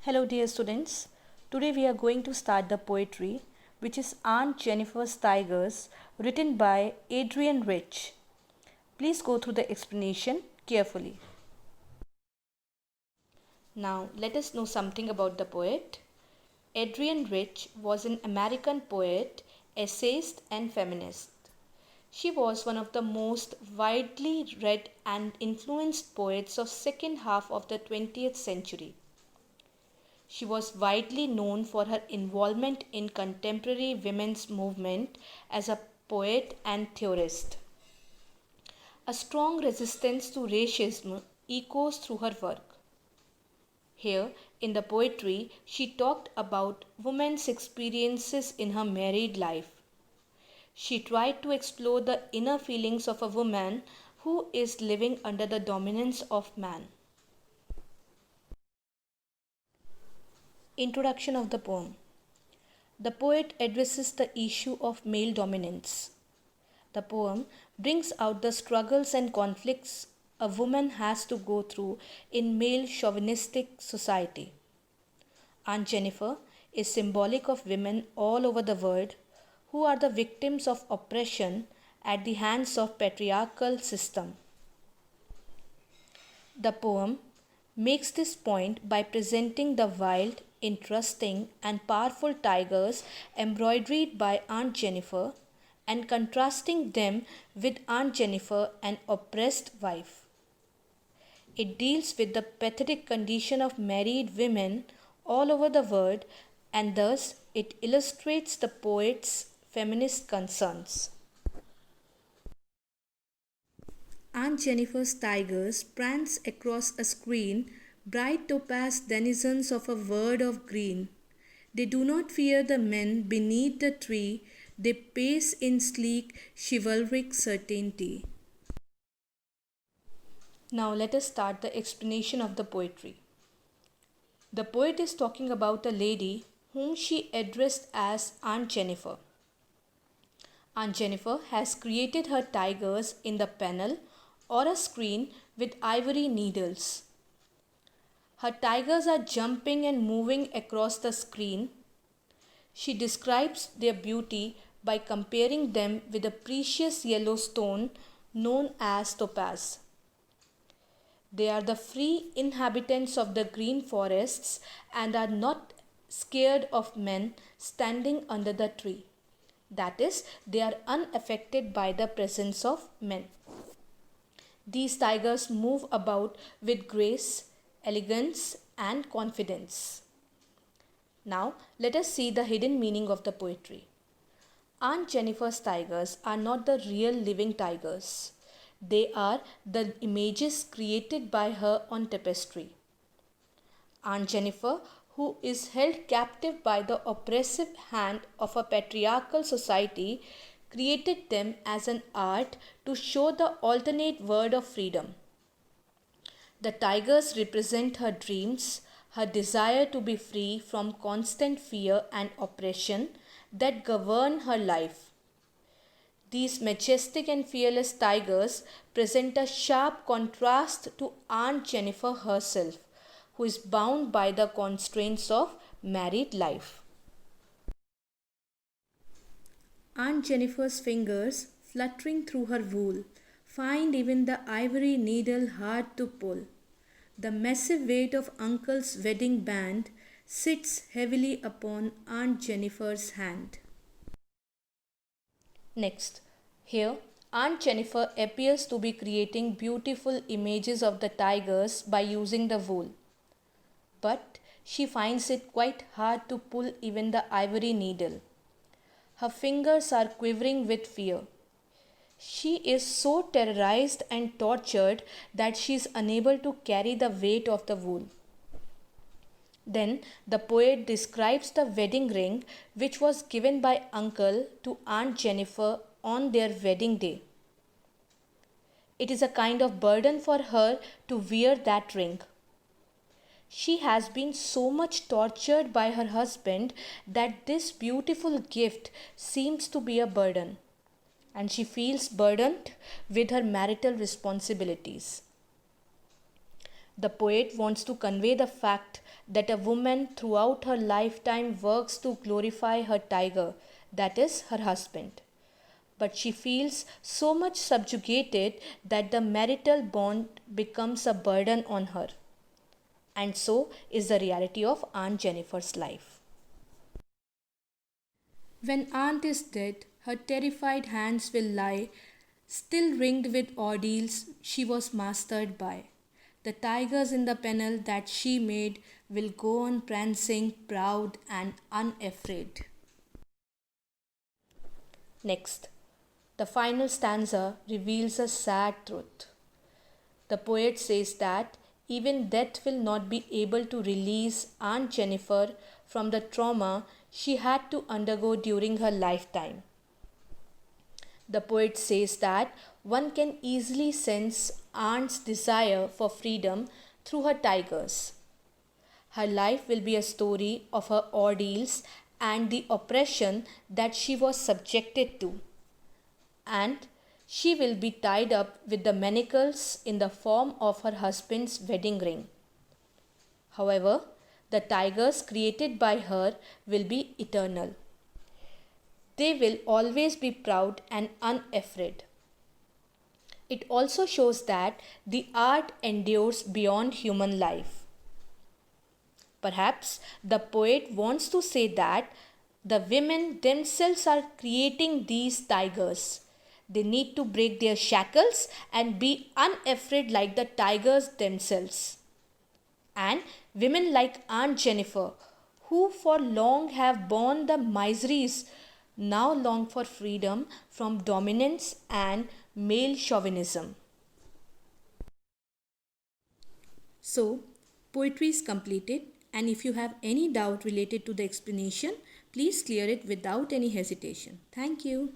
Hello, dear students. Today we are going to start the poetry, which is Aunt Jennifer's Tigers, written by Adrian Rich. Please go through the explanation carefully. Now, let us know something about the poet. Adrian Rich was an American poet, essayist, and feminist. She was one of the most widely read and influenced poets of second half of the 20th century. She was widely known for her involvement in contemporary women's movement as a poet and theorist. A strong resistance to racism echoes through her work. Here, in the poetry, she talked about women's experiences in her married life. She tried to explore the inner feelings of a woman who is living under the dominance of man. Introduction of the poem. The poet addresses the issue of male dominance. The poem brings out the struggles and conflicts a woman has to go through in male chauvinistic society. Aunt Jennifer is symbolic of women all over the world who are the victims of oppression at the hands of patriarchal system. The poem makes this point by presenting the wild, interesting, and powerful tigers embroidered by Aunt Jennifer and contrasting them with Aunt Jennifer, an oppressed wife. It deals with the pathetic condition of married women all over the world, and thus it illustrates the poet's feminist concerns. Aunt Jennifer's tigers prance across a screen, bright topaz denizens of a world of green. They do not fear the men beneath the tree, they pace in sleek, chivalric certainty. Now let us start the explanation of the poetry. The poet is talking about a lady whom she addressed as Aunt Jennifer. Aunt Jennifer has created her tigers in the panel or a screen with ivory needles. Her tigers are jumping and moving across the screen. She describes their beauty by comparing them with a precious yellow stone known as topaz. They are the free inhabitants of the green forests and are not scared of men standing under the tree. That is, they are unaffected by the presence of men. These tigers move about with grace, elegance, and confidence. Now, let us see the hidden meaning of the poetry. Aunt Jennifer's tigers are not the real living tigers. They are the images created by her on tapestry. Aunt Jennifer, who is held captive by the oppressive hand of a patriarchal society, created them as an art to show the alternate world of freedom. The tigers represent her dreams, her desire to be free from constant fear and oppression that govern her life. These majestic and fearless tigers present a sharp contrast to Aunt Jennifer herself, who is bound by the constraints of married life. Aunt Jennifer's fingers, fluttering through her wool, find even the ivory needle hard to pull. The massive weight of Uncle's wedding band sits heavily upon Aunt Jennifer's hand. Next, here Aunt Jennifer appears to be creating beautiful images of the tigers by using the wool. But she finds it quite hard to pull even the ivory needle. Her fingers are quivering with fear. She is so terrorized and tortured that she is unable to carry the weight of the wool. Then the poet describes the wedding ring which was given by Uncle to Aunt Jennifer on their wedding day. It is a kind of burden for her to wear that ring. She has been so much tortured by her husband that this beautiful gift seems to be a burden, and she feels burdened with her marital responsibilities. The poet wants to convey the fact that a woman throughout her lifetime works to glorify her tiger, that is, her husband. But she feels so much subjugated that the marital bond becomes a burden on her. And so is the reality of Aunt Jennifer's life. When Aunt is dead, her terrified hands will lie, still ringed with ordeals she was mastered by. The tigers in the panel that she made will go on prancing, proud and unafraid. Next, the final stanza reveals a sad truth. The poet says that even death will not be able to release Aunt Jennifer from the trauma she had to undergo during her lifetime. The poet says that one can easily sense Aunt's desire for freedom through her tigers. Her life will be a story of her ordeals and the oppression that she was subjected to. And she will be tied up with the manacles in the form of her husband's wedding ring. However, the tigers created by her will be eternal. They will always be proud and unafraid. It also shows that the art endures beyond human life. Perhaps the poet wants to say that the women themselves are creating these tigers. They need to break their shackles and be unafraid like the tigers themselves. And women like Aunt Jennifer, who for long have borne the miseries, now long for freedom from dominance and male chauvinism. So, poetry is completed, and if you have any doubt related to the explanation, please clear it without any hesitation. Thank you.